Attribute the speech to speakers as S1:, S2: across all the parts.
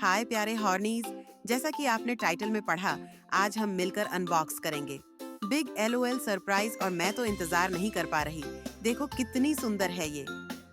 S1: हाय प्यारे हॉर्नीज, जैसा कि आपने टाइटल में पढ़ा, आज हम मिलकर अनबॉक्स करेंगे बिग एलओएल सरप्राइज। और मैं तो इंतजार नहीं कर पा रही। देखो कितनी सुंदर है ये,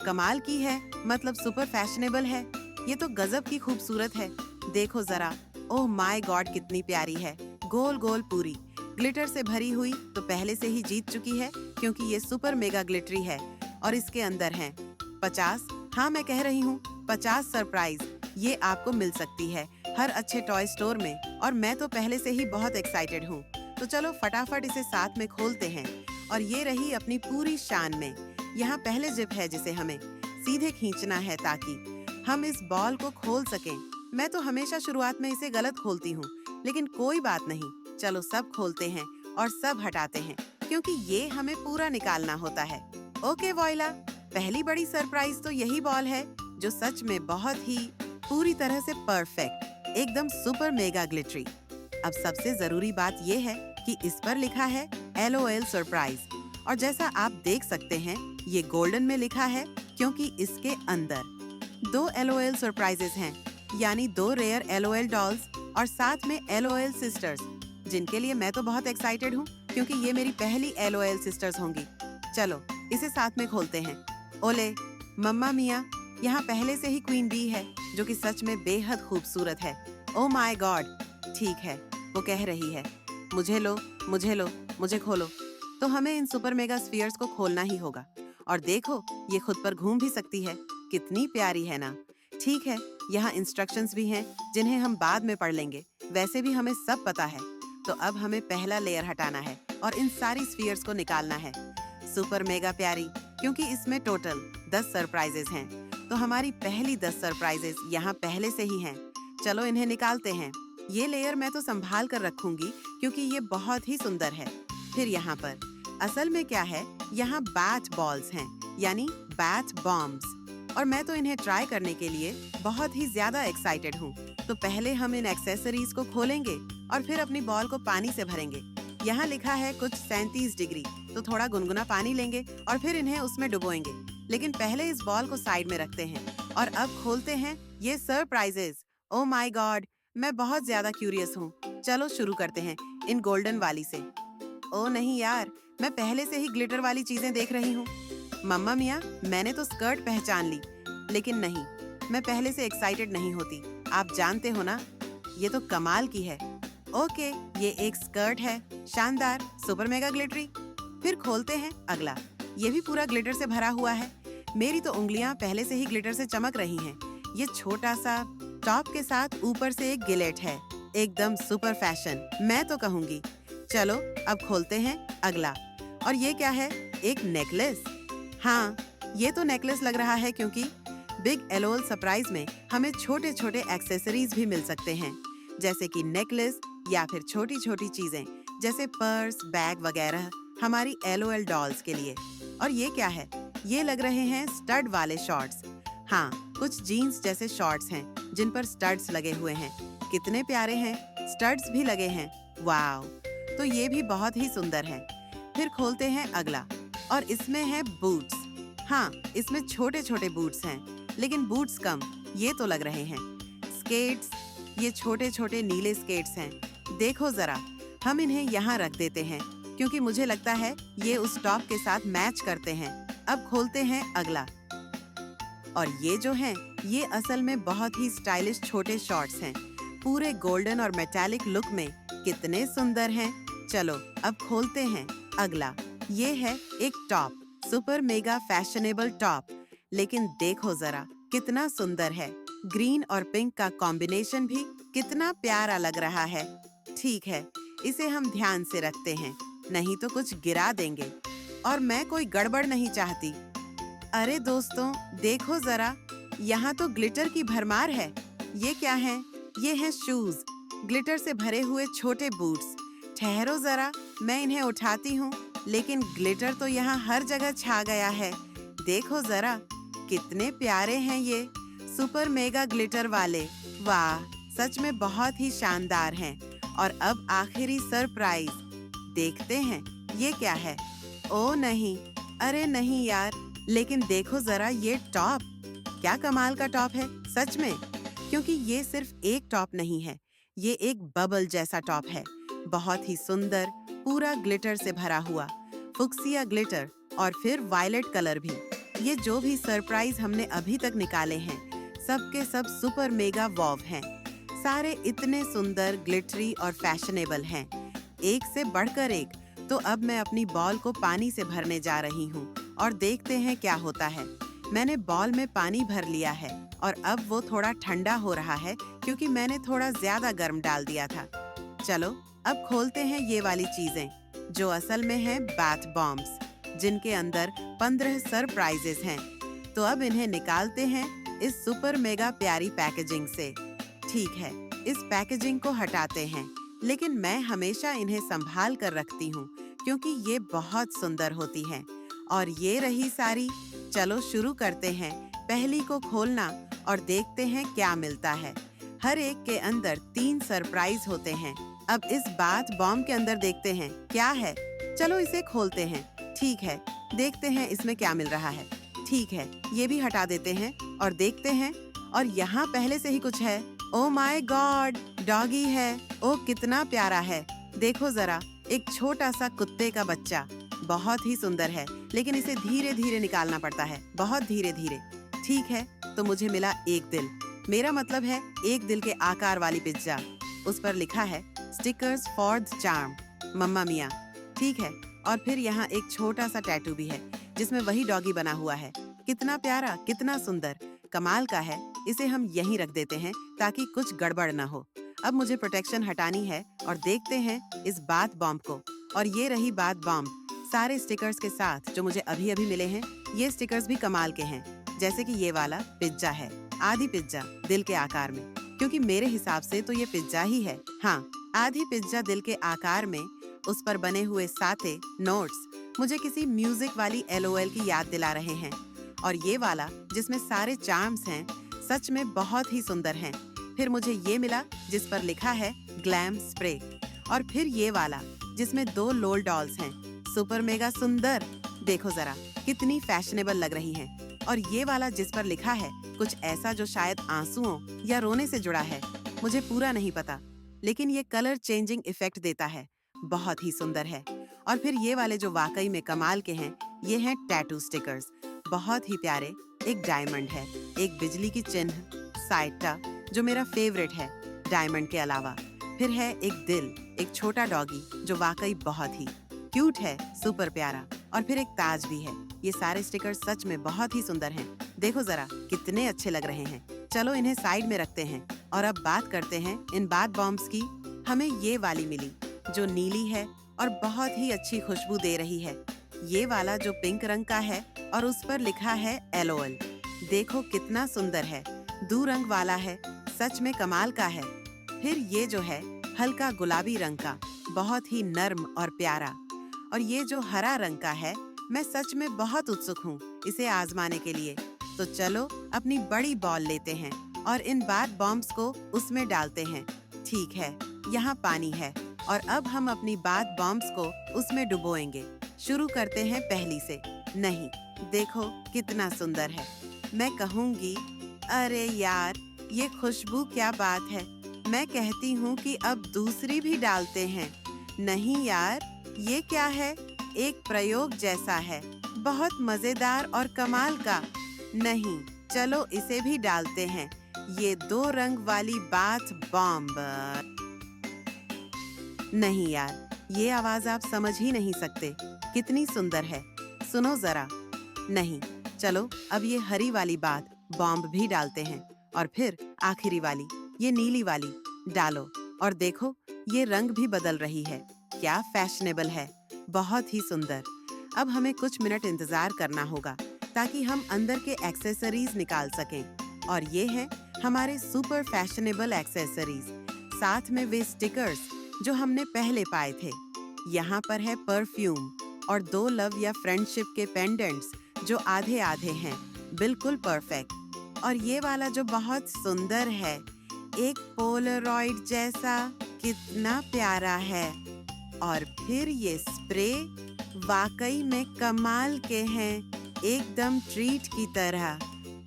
S1: कमाल की है, मतलब सुपर फैशनेबल है। ये तो गजब की खूबसूरत है। देखो जरा, ओह माय गॉड कितनी प्यारी है। गोल गोल पूरी ग्लिटर से भरी हुई तो पहले से ही जीत चुकी है, क्योंकि ये सुपर मेगा ग्लिटरी है। और इसके अंदर हैं 50, हाँ मैं कह रही हूँ 50 सरप्राइज। ये आपको मिल सकती है हर अच्छे टॉय स्टोर में, और मैं तो पहले से ही बहुत एक्साइटेड हूँ। तो चलो फटाफट इसे साथ में खोलते हैं। और ये रही अपनी पूरी शान में। यहाँ पहले जिप है जिसे हमें सीधे खींचना है ताकि हम इस बॉल को खोल सकें। मैं तो हमेशा शुरुआत में इसे गलत खोलती हूँ, लेकिन कोई बात नहीं। चलो सब खोलते हैं और सब हटाते हैं, क्योंकि ये हमें पूरा निकालना होता है। ओके वॉइला, पहली बड़ी सरप्राइज तो यही बॉल है, जो सच में बहुत ही पूरी तरह से परफेक्ट, एकदम सुपर मेगा ग्लिटरी। अब सबसे जरूरी बात ये है कि इस पर लिखा है LOL सरप्राइज। और जैसा आप देख सकते हैं, ये गोल्डन में लिखा है, क्योंकि इसके अंदर 2 LOL सरप्राइजेस हैं, यानी 2 रेयर LOL डॉल्स और साथ में LOL सिस्टर्स, जिनके लिए मैं तो बहुत एक्साइटेड हूँ, क्योंकि ये मेरी पहली LOL सिस्टर्स होंगी। चलो इसे साथ में खोलते हैं। ओले मम्मा मिया, यहाँ पहले से ही क्वीन बी है, जो कि सच में बेहद खूबसूरत है। ओ माय गॉड, ठीक है, वो कह रही है मुझे लो, मुझे लो, मुझे खोलो। तो हमें इन सुपर मेगा स्फीयर्स को खोलना ही होगा। और देखो, ये खुद पर घूम भी सकती है। कितनी प्यारी है ना। ठीक है, यहाँ इंस्ट्रक्शंस भी हैं, जिन्हें हम बाद में पढ़ लेंगे। वैसे भी हमें सब पता है। तो अब हमें पहला लेयर हटाना है और इन सारी स्फीयर्स को निकालना है। सुपर मेगा प्यारी, क्योंकि इसमें टोटल 10 सरप्राइजेस हैं। तो हमारी पहली 10 सरप्राइजेस यहाँ पहले से ही हैं। चलो इन्हें निकालते हैं। ये लेयर मैं तो संभाल कर रखूंगी, क्योंकि ये बहुत ही सुंदर है। फिर यहाँ पर असल में क्या है, यहाँ बैट बॉल्स हैं, यानी बैट बॉम्ब्स। और मैं तो इन्हें ट्राई करने के लिए बहुत ही ज्यादा एक्साइटेड हूँ। तो पहले हम इन एक्सेसरीज को खोलेंगे और फिर अपनी बॉल को पानी से भरेंगे। यहाँ लिखा है कुछ 37 डिग्री, तो थोड़ा गुनगुना पानी लेंगे और फिर इन्हें उसमें डुबोएंगे। लेकिन पहले इस बॉल को साइड में रखते हैं और अब खोलते हैं ये सरप्राइजेस। ओह माय गॉड, मैं बहुत ज्यादा क्यूरियस हूँ। चलो शुरू करते हैं इन गोल्डन वाली से। ओह नहीं यार, मैं पहले से ही ग्लिटर वाली चीजें देख रही हूँ। मम्मा मिया, मैंने तो स्कर्ट पहचान ली, लेकिन नहीं, मैं पहले से एक्साइटेड नहीं होती। आप जानते हो ना, ये तो कमाल की है। ओके, ये एक स्कर्ट है, शानदार, सुपर मेगा ग्लिटरी। फिर खोलते हैं अगला। ये भी पूरा ग्लिटर से भरा हुआ है। मेरी तो उंगलियां पहले से ही ग्लिटर से चमक रही हैं। ये छोटा सा टॉप के साथ ऊपर से एक गिलेट है, एकदम सुपर फैशन मैं तो कहूंगी। चलो अब खोलते हैं अगला। और ये क्या है, एक नेकलेस। हाँ, ये तो नेकलेस लग रहा है, क्योंकि बिग एलओएल सरप्राइज में हमें छोटे छोटे एक्सेसरीज भी मिल सकते हैं, जैसे कि नेकलेस या फिर छोटी छोटी चीजें जैसे पर्स, बैग वगैरह हमारी LOL डॉल्स के लिए। और ये क्या है, ये लग रहे हैं स्टड वाले शॉर्ट्स। हाँ, कुछ जीन्स जैसे शॉर्ट्स हैं, जिन पर स्टड्स लगे हुए हैं। कितने प्यारे हैं, स्टड्स भी लगे हैं। वाव, तो ये भी बहुत ही सुंदर है। फिर खोलते हैं अगला, और इसमें है बूट्स। हाँ, इसमें छोटे छोटे बूट्स हैं, लेकिन बूट्स कम, ये तो लग रहे हैं स्केट्स। ये छोटे छोटे नीले स्केट्स हैं। देखो जरा, हम इन्हें यहाँ रख देते हैं, क्योंकि मुझे लगता है ये उस टॉप के साथ मैच करते हैं। अब खोलते हैं अगला, और ये जो हैं, ये असल में बहुत ही स्टाइलिश छोटे शॉर्ट्स हैं, पूरे गोल्डन और मेटालिक लुक में। कितने सुंदर हैं। चलो अब खोलते हैं अगला। ये है एक top, super mega fashionable top. लेकिन देखो जरा, कितना सुंदर है। ग्रीन और पिंक का कॉम्बिनेशन भी कितना प्यारा लग रहा है। ठीक है, इसे हम ध्यान से रखते हैं, नहीं तो कुछ गिरा देंगे, और मैं कोई गड़बड़ नहीं चाहती। अरे दोस्तों, देखो जरा, यहाँ तो ग्लिटर की भरमार है। ये क्या है? ये हैं शूज, ग्लिटर से भरे हुए छोटे बूट्स। ठहरो जरा, मैं इन्हें उठाती हूँ, लेकिन ग्लिटर तो यहाँ हर जगह छा गया है। देखो जरा, कितने प्यारे हैं ये सुपर मेगा ग्लिटर वाले। वाह, सच में बहुत ही शानदार हैं। और अब आखिरी सरप्राइज देखते हैं, ये क्या है? ओ नहीं, अरे नहीं यार, लेकिन देखो जरा ये टॉप, क्या कमाल का टॉप है सच में। क्योंकि ये सिर्फ एक टॉप नहीं है, ये एक बबल जैसा टॉप है। बहुत ही सुंदर, पूरा ग्लिटर से भरा हुआ, फुक्सिया ग्लिटर और फिर वायलेट कलर भी। ये जो भी सरप्राइज हमने अभी तक निकाले हैं, सब के सब सुपर मेगा वॉव हैं। सारे इतने सुंदर, ग्लिटरी और फैशनेबल हैं, एक से बढ़कर एक। तो अब मैं अपनी बॉल को पानी से भरने जा रही हूँ और देखते हैं क्या होता है। मैंने बॉल में पानी भर लिया है और अब वो थोड़ा ठंडा हो रहा है क्योंकि मैंने थोड़ा ज्यादा गर्म डाल दिया था। चलो अब खोलते हैं ये वाली चीजें, जो असल में हैं बाथ बॉम्ब्स, जिनके अंदर 15 सरप्राइजेस हैं। तो अब इन्हें निकालते हैं इस सुपर मेगा प्यारी पैकेजिंग से। ठीक है, इस पैकेजिंग को हटाते हैं, लेकिन मैं हमेशा इन्हें संभाल कर रखती हूँ क्योंकि ये बहुत सुंदर होती हैं। और ये रही सारी। चलो शुरू करते हैं पहली को खोलना और देखते हैं क्या मिलता है। हर एक के अंदर 3 सरप्राइज होते हैं। अब इस बाथ बॉम्ब के अंदर देखते हैं क्या है। चलो इसे खोलते हैं। ठीक है, देखते हैं इसमें क्या मिल रहा है। ठीक है, ये भी हटा देते हैं और देखते हैं। और यहाँ पहले से ही कुछ है। ओ माय गॉड, डॉगी है। ओ कितना प्यारा है, देखो जरा, एक छोटा सा कुत्ते का बच्चा। बहुत ही सुंदर है, लेकिन इसे धीरे धीरे निकालना पड़ता है, बहुत धीरे धीरे। ठीक है, तो मुझे मिला एक दिल। मेरा मतलब है एक दिल के आकार वाली पिज्जा। उस पर लिखा है स्टिकर्स फॉर द चार्म, मम्मा मिया। ठीक है, और फिर यहाँ एक छोटा सा टैटू भी है जिसमें वही डॉगी बना हुआ है। कितना प्यारा, कितना सुंदर, कमाल का है। इसे हम यहीं रख देते हैं ताकि कुछ गड़बड़ न हो। अब मुझे प्रोटेक्शन हटानी है और देखते हैं इस बाथ बॉम्ब को। और ये रही बाथ बॉम्ब, सारे स्टिकर्स के साथ जो मुझे अभी अभी मिले हैं। ये स्टिकर्स भी कमाल के हैं, जैसे कि ये वाला पिज्जा है, आधी पिज्जा दिल के आकार में, क्योंकि मेरे हिसाब से तो ये पिज्जा ही है। हाँ, आधी पिज्जा दिल के आकार में। उस पर बने हुए साथे नोट्स मुझे किसी म्यूजिक वाली LOL की याद दिला रहे हैं। और ये वाला जिसमें सारे चार्म्स हैं, सच में बहुत ही सुंदर हैं। फिर मुझे ये मिला जिस पर लिखा है ग्लैम स्प्रे। और फिर ये वाला जिसमें 2 लोल डॉल्स हैं, सुपर मेगा सुंदर। देखो जरा कितनी फैशनेबल लग रही हैं। और ये वाला जिस पर लिखा है कुछ ऐसा जो शायद आंसुओं या रोने से जुड़ा है, मुझे पूरा नहीं पता, लेकिन ये कलर चेंजिंग इफेक्ट देता है, बहुत ही सुंदर है। और फिर ये वाले जो वाकई में कमाल के हैं, ये हैं टैटू स्टिकर्स, बहुत ही प्यारे। एक डायमंड है, एक बिजली की चिन्ह, साइटा जो मेरा फेवरेट है डायमंड के अलावा। फिर है एक दिल, एक छोटा डॉगी जो वाकई बहुत ही क्यूट है, सुपर प्यारा। और फिर एक ताज भी है। ये सारे स्टिकर सच में बहुत ही सुंदर हैं। देखो जरा कितने अच्छे लग रहे हैं। चलो इन्हें साइड में रखते हैं और अब बात करते हैं इन बाथ बॉम्ब्स की। हमें ये वाली मिली जो नीली है और बहुत ही अच्छी खुशबू दे रही है। ये वाला जो पिंक रंग का है और उस पर लिखा है LOL। देखो कितना सुंदर है, दो रंग वाला है, सच में कमाल का है। फिर ये जो है हल्का गुलाबी रंग का, बहुत ही नर्म और प्यारा। और ये जो हरा रंग का है, मैं सच में बहुत उत्सुक हूँ इसे आजमाने के लिए। तो चलो अपनी बड़ी बॉल लेते हैं और इन बाथ बॉम्ब्स को उसमें डालते हैं। ठीक है, यहाँ पानी है और अब हम अपनी बाथ बॉम्ब्स को उसमें डुबोएंगे। शुरू करते हैं पहली से। नहीं, देखो कितना सुंदर है। मैं कहूँगी, अरे यार ये खुशबू क्या बात है। मैं कहती हूँ कि अब दूसरी भी डालते हैं। नहीं यार, ये क्या है, एक प्रयोग जैसा है, बहुत मजेदार और कमाल का। नहीं, चलो इसे भी डालते हैं, ये 2 रंग वाली बाथ बॉम्ब। नहीं यार, ये आवाज आप समझ ही नहीं सकते, कितनी सुंदर है। सुनो जरा। नहीं, चलो अब ये हरी वाली बाथ बॉम्ब भी डालते हैं और फिर आखिरी वाली, ये नीली वाली डालो। और देखो ये रंग भी बदल रही है, क्या फैशनेबल है, बहुत ही सुंदर। अब हमें कुछ मिनट इंतजार करना होगा ताकि हम अंदर के एक्सेसरीज निकाल सकें। और ये हैं हमारे सुपर फैशनेबल एक्सेसरीज, साथ में वे स्टिकर्स जो हमने पहले पाए थे। यहाँ पर है परफ्यूम और 2 लव या फ्रेंडशिप के पेंडेंट्स जो आधे आधे हैं, बिल्कुल परफेक्ट। और ये वाला जो बहुत सुंदर है, एक पोलरॉइड जैसा, कितना प्यारा है। और फिर ये स्प्रे वाकई में कमाल के हैं, एकदम ट्रीट की तरह।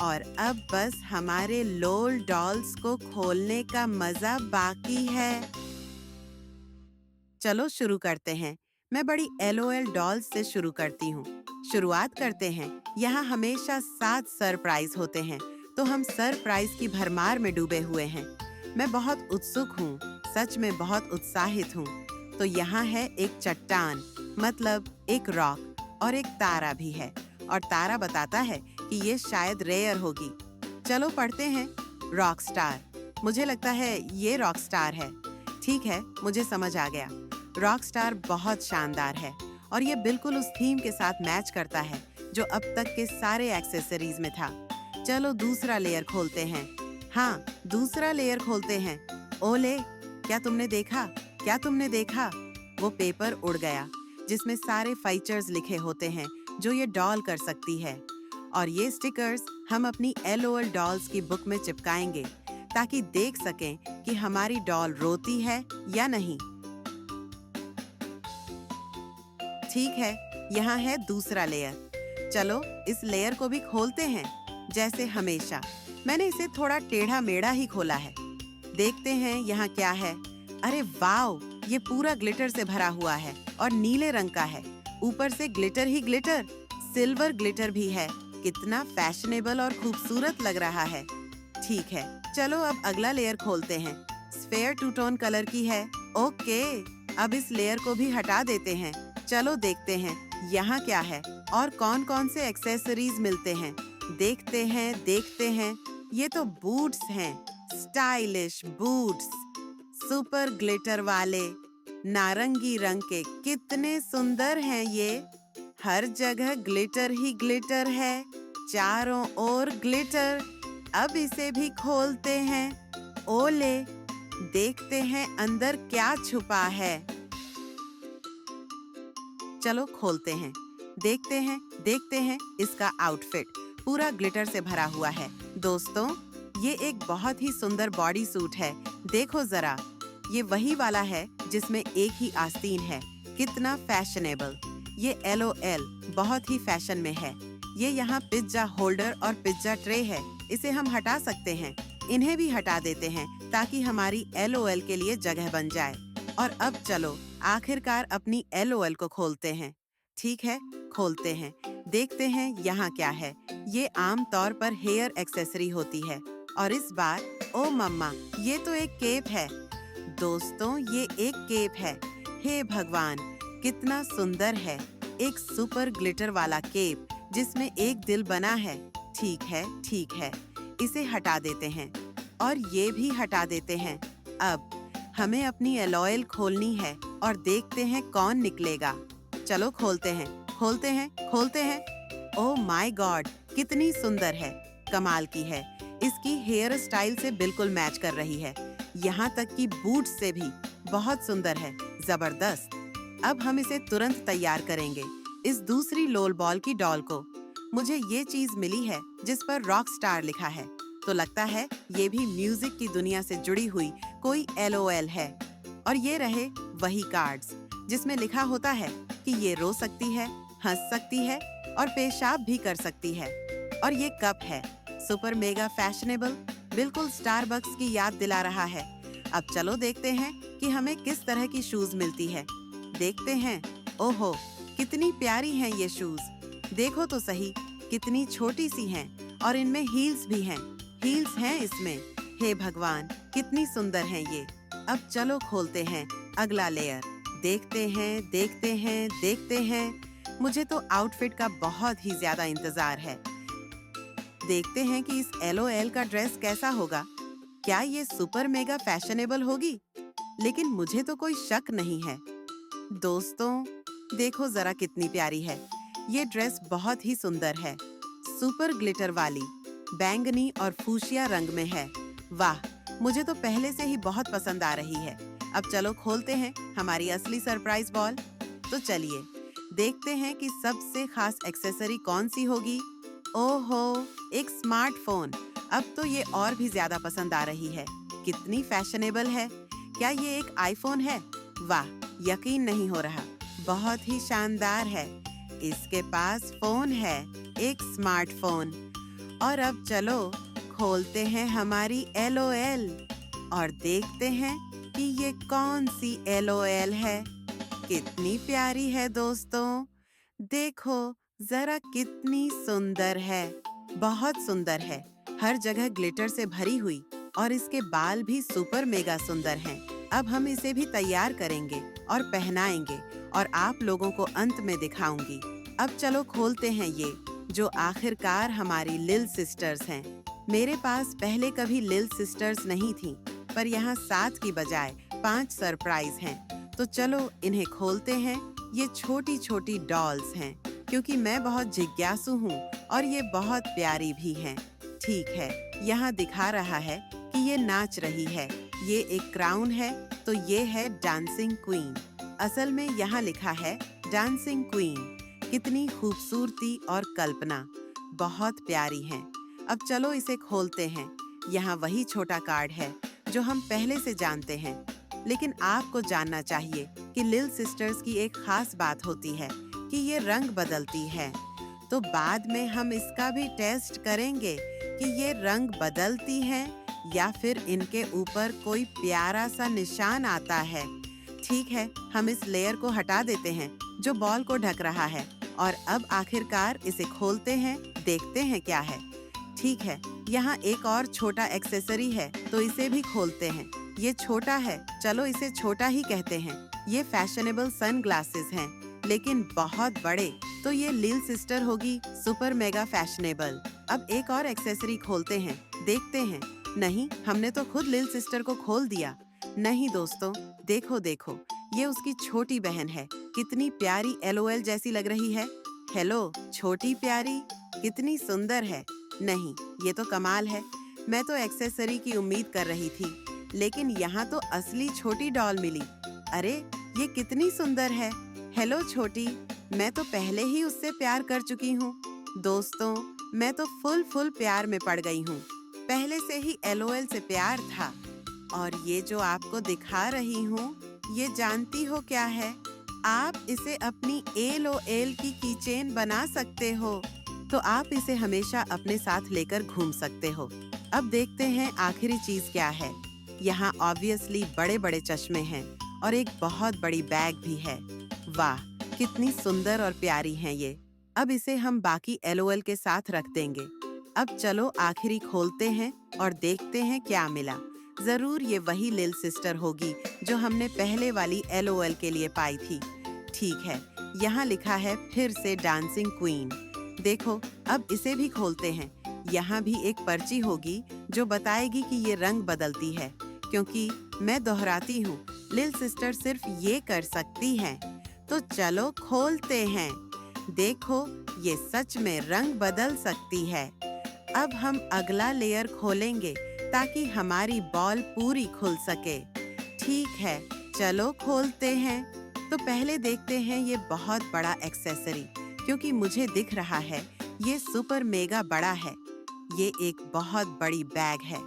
S1: और अब बस हमारे लोल डॉल्स को खोलने का मजा बाकी है। चलो शुरू करते हैं। मैं बड़ी LOL डॉल्स से शुरू करती हूँ। शुरुआत करते हैं। यहाँ हमेशा 7 सरप्राइज होते हैं, तो हम सरप्राइज की भरमार में डूबे हुए हैं। मैं बहुत उत्सुक हूँ, सच में बहुत उत्साहित हूँ। तो यहाँ है एक चट्टान, मतलब एक रॉक, और एक तारा भी है। और तारा बताता है कि ये शायद रेयर होगी। चलो पढ़ते हैं। Rock star. मुझे लगता है ये रॉक स्टार है। ठीक है, मुझे समझ आ गया। रॉक स्टार बहुत शानदार है और ये बिल्कुल उस थीम के साथ मैच करता है जो अब तक के सारे एक्सेसरीज में था। चलो दूसरा लेयर खोलते हैं। हाँ, दूसरा लेयर खोलते हैं। ओले, क्या तुमने देखा? क्या तुमने देखा? वो पेपर उड़ गया जिसमें सारे फीचर्स लिखे होते हैं जो ये डॉल कर सकती है। और ये स्टिकर्स हम अपनी LOL डॉल्स की बुक में चिपकाएंगे ताकि देख सकें कि हमारी डॉल रोती है या नहीं। ठीक है, यहाँ है दूसरा लेयर। चलो इस लेयर को भी खोलते हैं। जैसे हमेशा मैंने इसे थोड़ा टेढ़ा मेढ़ा ही खोला है। देखते हैं यहाँ क्या है। अरे वाओ, ये पूरा ग्लिटर से भरा हुआ है और नीले रंग का है। ऊपर से ग्लिटर ही ग्लिटर, सिल्वर ग्लिटर भी है। कितना फैशनेबल और खूबसूरत लग रहा है। ठीक है, चलो अब अगला लेयर खोलते हैं। स्फेयर टू टोन कलर की है। ओके, अब इस लेयर को भी हटा देते हैं। चलो देखते हैं यहाँ क्या है और कौन-कौन से एक्सेसरीज मिलते हैं। देखते हैं। ये तो बूट्स हैं, स्टाइलिश बूट्स, सुपर ग्लिटर वाले, नारंगी रंग के। कितने सुंदर हैं ये। हर जगह ग्लिटर ही ग्लिटर है, चारों ओर ग्लिटर। अब इसे भी खोलते हैं। ओले, देखते हैं अंदर क्या छुपा है। चलो खोलते हैं। देखते हैं इसका आउटफिट पूरा ग्लिटर से भरा हुआ है। दोस्तों, ये एक बहुत ही सुंदर बॉडी सूट है। देखो जरा, ये वही वाला है जिसमें एक ही आस्तीन है। कितना फैशनेबल। ये LOL बहुत ही फैशन में है। ये यहाँ पिज्जा होल्डर और पिज्जा ट्रे है। इसे हम हटा सकते हैं। इन्हें भी हटा देते हैं ताकि हमारी LOL के लिए जगह बन जाए। और अब चलो आखिरकार अपनी LOL को खोलते हैं। ठीक है, खोलते हैं। देखते हैं यहाँ क्या है। ये आम तौर पर हेयर एक्सेसरी होती है और इस बार ओ मम्मा, ये तो एक केप है। दोस्तों, ये एक केप है। हे भगवान, कितना सुंदर है। एक सुपर ग्लिटर वाला केप जिसमें एक दिल बना है। ठीक है, इसे हटा देते हैं और ये भी हटा देते हैं। अब हमें अपनी LOL खोलनी है और देखते हैं कौन निकलेगा। चलो खोलते हैं। ओह माय गॉड, कितनी सुंदर है। कमाल की है। इसकी हेयर स्टाइल से बिल्कुल मैच कर रही है। यहाँ तक कि बूट से भी बहुत सुंदर है। जबरदस्त। अब हम इसे तुरंत तैयार करेंगे, इस दूसरी लोल बॉल की डॉल को। मुझे ये चीज मिली है जिस पर रॉक स्टार लिखा है, तो लगता है ये भी म्यूजिक की दुनिया से जुड़ी हुई कोई LOL है। और ये रहे वही कार्ड्स जिसमें लिखा होता है कि ये रो सकती है, हंस सकती है और पेशाब भी कर सकती है। और ये कप है, सुपर मेगा फैशनेबल, बिल्कुल स्टारबक्स की याद दिला रहा है। अब चलो देखते हैं कि हमें किस तरह की शूज मिलती है। देखते हैं। ओहो, कितनी प्यारी हैं ये शूज। देखो तो सही, कितनी छोटी सी हैं और इनमें हील्स भी हैं। हील्स हैं इसमें। हे भगवान, कितनी सुंदर हैं ये। अब चलो खोलते हैं अगला लेयर। देखते हैं। मुझे तो आउटफिट का बहुत ही ज्यादा इंतजार है। देखते हैं कि इस LOL का ड्रेस कैसा होगा। क्या ये सुपर मेगा फैशनेबल होगी? लेकिन मुझे तो कोई शक नहीं है। दोस्तों, देखो जरा कितनी प्यारी है। ये ड्रेस बहुत ही सुंदर है। सुपर ग्लिटर वाली, बैंगनी और फूशिया रंग में है। वाह, मुझे तो पहले से ही बहुत पसंद आ रही है। अब चलो खोलते हैं हमारी असली सरप्राइज बॉल। तो चलिए देखते हैं कि सबसे खास एक्सेसरी कौन सी होगी। ओहो, एक स्मार्टफोन। अब तो ये और भी ज्यादा पसंद आ रही है। कितनी फैशनेबल है। क्या ये एक आईफोन है? वाह, यकीन नहीं हो रहा। बहुत ही शानदार है। इसके पास फोन है, एक स्मार्टफोन। और अब चलो खोलते हैं हमारी LOL और देखते हैं कि ये कौन सी LOL है। कितनी प्यारी है दोस्तों, देखो जरा कितनी सुंदर है, बहुत सुंदर है। हर जगह ग्लिटर से भरी हुई और इसके बाल भी सुपर मेगा सुंदर हैं। अब हम इसे भी तैयार करेंगे और पहनाएंगे और आप लोगों को अंत में दिखाऊंगी। अब चलो खोलते हैं ये, जो आखिरकार हमारी लिल सिस्टर्स हैं। मेरे पास पहले कभी लिल सिस्टर्स नहीं थी, पर यहाँ 7 की बजाय 5 सरप्राइज हैं। तो चलो इन्हें खोलते हैं। ये छोटी छोटी डॉल्स हैं, क्योंकि मैं बहुत जिज्ञासु हूँ और ये बहुत प्यारी भी हैं। ठीक है, यहाँ दिखा रहा है कि ये नाच रही है। ये एक क्राउन है, तो ये है डांसिंग क्वीन। असल में यहाँ लिखा है डांसिंग क्वीन। कितनी खूबसूरती और कल्पना, बहुत प्यारी हैं। अब चलो इसे खोलते हैं। यहाँ वही छोटा कार्ड है जो हम पहले से जानते हैं, लेकिन आपको जानना चाहिए कि लिल सिस्टर्स की एक खास बात होती है कि ये रंग बदलती है। तो बाद में हम इसका भी टेस्ट करेंगे कि ये रंग बदलती हैं या फिर इनके ऊपर कोई प्यारा सा निशान आता है। ठीक है, हम इस लेयर को हटा देते हैं जो बॉल को ढक रहा है और अब आखिरकार इसे खोलते हैं, देखते हैं क्या है। ठीक है, यहाँ एक और छोटा एक्सेसरी है, तो इसे भी खोलते हैं। ये छोटा है, चलो इसे छोटा ही कहते हैं। ये फैशनेबल सन ग्लासेस हैं, लेकिन बहुत बड़े, तो ये लिल सिस्टर होगी सुपर मेगा फैशनेबल। अब एक और एक्सेसरी खोलते हैं, देखते हैं। नहीं, हमने तो खुद लिल सिस्टर को खोल दिया। नहीं दोस्तों, देखो देखो, ये उसकी छोटी बहन है। कितनी प्यारी LOL जैसी लग रही है। हेलो छोटी प्यारी, कितनी सुंदर है। नहीं, ये तो कमाल है। मैं तो एक्सेसरी की उम्मीद कर रही थी, लेकिन यहाँ तो असली छोटी डॉल मिली। अरे ये कितनी सुंदर है। हेलो छोटी, मैं तो पहले ही उससे प्यार कर चुकी हूँ। दोस्तों, मैं तो फुल प्यार में पड़ गई हूँ। पहले से ही LOL से प्यार था। और ये जो आपको दिखा रही हूँ, ये जानती हो क्या है? आप इसे अपनी LOL की कीचेन बना सकते हो, तो आप इसे हमेशा अपने साथ लेकर घूम सकते हो। अब देखते हैं आखिरी चीज क्या है। यहाँ ऑब्वियसली बड़े बड़े चश्मे हैं और एक बहुत बड़ी बैग भी है। वाह, कितनी सुंदर और प्यारी हैं ये। अब इसे हम बाकी LOL के साथ रख देंगे। अब चलो आखिरी खोलते हैं और देखते हैं क्या मिला। जरूर ये वही लिल सिस्टर होगी जो हमने पहले वाली LOL के लिए पाई थी। ठीक है, यहाँ लिखा है फिर से डांसिंग क्वीन। देखो, अब इसे भी खोलते हैं। यहाँ भी एक पर्ची होगी जो बताएगी कि ये रंग बदलती है, क्योंकि मैं दोहराती हूँ, लिल सिस्टर सिर्फ ये कर सकती हैं। तो चलो खोलते हैं। देखो, ये सच में रंग बदल सकती है। अब हम अगला लेयर खोलेंगे ताकि हमारी बॉल पूरी खुल सके। ठीक है, चलो खोलते हैं। तो पहले देखते हैं ये बहुत बड़ा एक्सेसरी, क्योंकि मुझे दिख रहा है ये सुपर मेगा बड़ा है। ये एक बहुत बड़ी बैग है।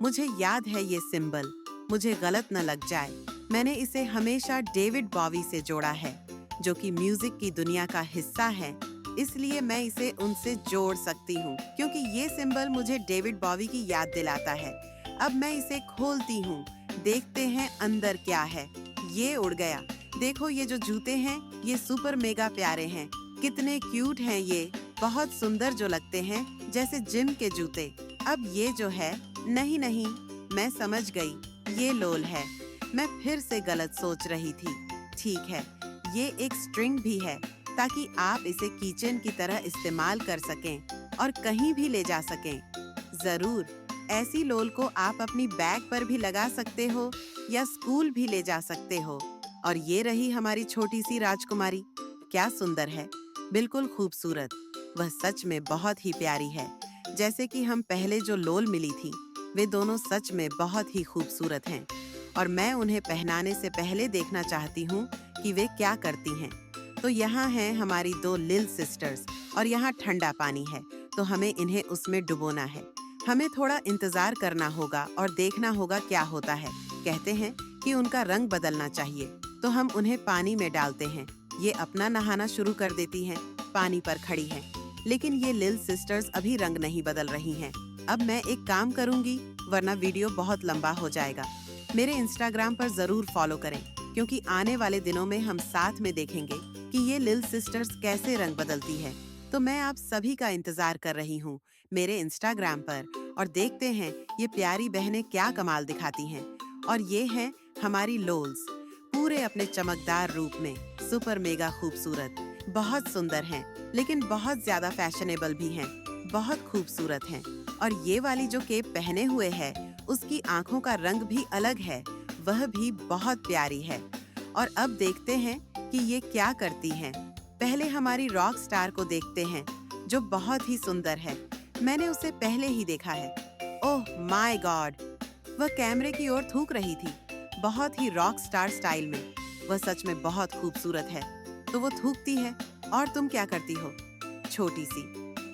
S1: मुझे याद है ये सिंबल, मुझे गलत न लग जाए। मैंने इसे हमेशा डेविड बॉवी से जोड़ा है, जो कि म्यूजिक की दुनिया का हिस्सा है। इसलिए मैं इसे उनसे जोड़ सकती हूँ, क्योंकि ये सिंबल मुझे डेविड बॉवी की याद दिलाता है। अब मैं इसे खोलती हूँ, देखते हैं अंदर क्या है। ये उड़ गया। देखो, ये जो जूते हैं ये सुपर मेगा प्यारे हैं। कितने क्यूट हैं ये, बहुत सुंदर जो लगते हैं, जैसे जिम के जूते। अब ये जो है, नहीं, मैं समझ गई, ये लोल है। मैं फिर से गलत सोच रही थी। ठीक है, ये एक स्ट्रिंग भी है, ताकि आप इसे कीचेन की तरह इस्तेमाल कर सकें और कहीं भी ले जा सकें। जरूर, ऐसी लोल को आप अपनी बैग पर भी लगा सकते हो या स्कूल भी ले जा सकते हो। और ये रही हमारी छोटी सी राजकुमारी। क्या सुंदर है, बिल्कुल खूबसूरत। वह सच में बहुत ही प्यारी है। जैसे कि हम पहले जो लोल मिली थी, वे दोनों सच में बहुत ही खूबसूरत हैं। और मैं उन्हें पहनाने से पहले देखना चाहती हूँ कि वे क्या करती हैं। तो यहाँ हैं हमारी 2 लिल सिस्टर्स और यहाँ ठंडा पानी है, तो हमें इन्हें उसमें डुबोना है। हमें थोड़ा इंतजार करना होगा और देखना होगा क्या होता है। कहते हैं कि उनका रंग बदलना चाहिए, तो हम उन्हें पानी में डालते हैं। ये अपना नहाना शुरू कर देती हैं, पानी पर खड़ी हैं। लेकिन ये लिल सिस्टर्स अभी रंग नहीं बदल रही हैं। अब मैं एक काम करूंगी, वरना वीडियो बहुत लंबा हो जाएगा। मेरे इंस्टाग्राम पर जरूर फॉलो करें, क्योंकि आने वाले दिनों में हम साथ में देखेंगे कि ये लिल सिस्टर्स कैसे रंग बदलती है। तो मैं आप सभी का इंतजार कर रही हूँ मेरे इंस्टाग्राम पर, और देखते हैं ये प्यारी बहनें क्या कमाल दिखाती हैं। और ये हैं हमारी लोल्स, पूरे अपने चमकदार रूप में, सुपर मेगा खूबसूरत, बहुत सुंदर हैं, लेकिन बहुत ज्यादा फैशनेबल भी हैं, बहुत खूबसूरत हैं। और ये वाली जो केप पहने हुए है, उसकी आंखों का रंग भी अलग है, वह भी बहुत प्यारी है। और अब देखते हैं कि ये क्या करती हैं। पहले हमारी रॉक स्टार को देखते हैं, जो बहुत ही सुंदर है। मैंने उसे पहले ही देखा है। ओह माय गॉड, वह कैमरे की ओर थूक रही थी, बहुत ही रॉक स्टार स्टाइल में। वह सच में बहुत खूबसूरत है। तो वो थूकती है और तुम क्या करती हो, छोटी सी।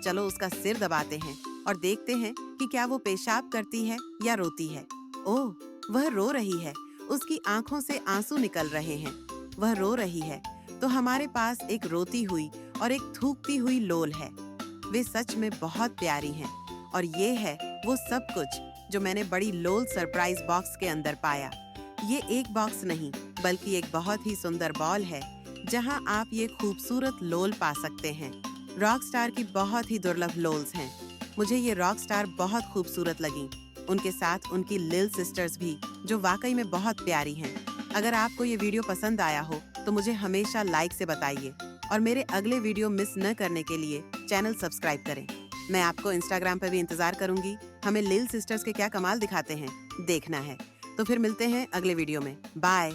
S1: चलो उसका सिर दबाते हैं और देखते हैं कि क्या वो पेशाब करती है या रोती है। ओह, वह रो रही है, उसकी आंखों से आंसू निकल रहे हैं। वह रो रही है। तो हमारे पास एक रोती हुई और एक थूकती हुई लोल है। वे सच में बहुत प्यारी हैं। और ये है वो सब कुछ जो मैंने बड़ी लोल सरप्राइज बॉक्स के अंदर पाया। ये एक बॉक्स नहीं, बल्कि एक बहुत ही सुंदर बॉल है, जहां आप ये खूबसूरत लोल पा सकते हैं। रॉक स्टार की बहुत ही दुर्लभ लोल्स हैं। मुझे ये रॉक स्टार बहुत खूबसूरत लगी, उनके साथ उनकी लिल सिस्टर्स भी, जो वाकई में बहुत प्यारी हैं। अगर आपको ये वीडियो पसंद आया हो तो मुझे हमेशा लाइक से बताइए, और मेरे अगले वीडियो मिस न करने के लिए चैनल सब्सक्राइब करें। मैं आपको इंस्टाग्राम पर भी इंतजार करूंगी। हमें लिल सिस्टर्स के क्या कमाल दिखाते हैं देखना है। तो फिर मिलते हैं अगले वीडियो में। बाय।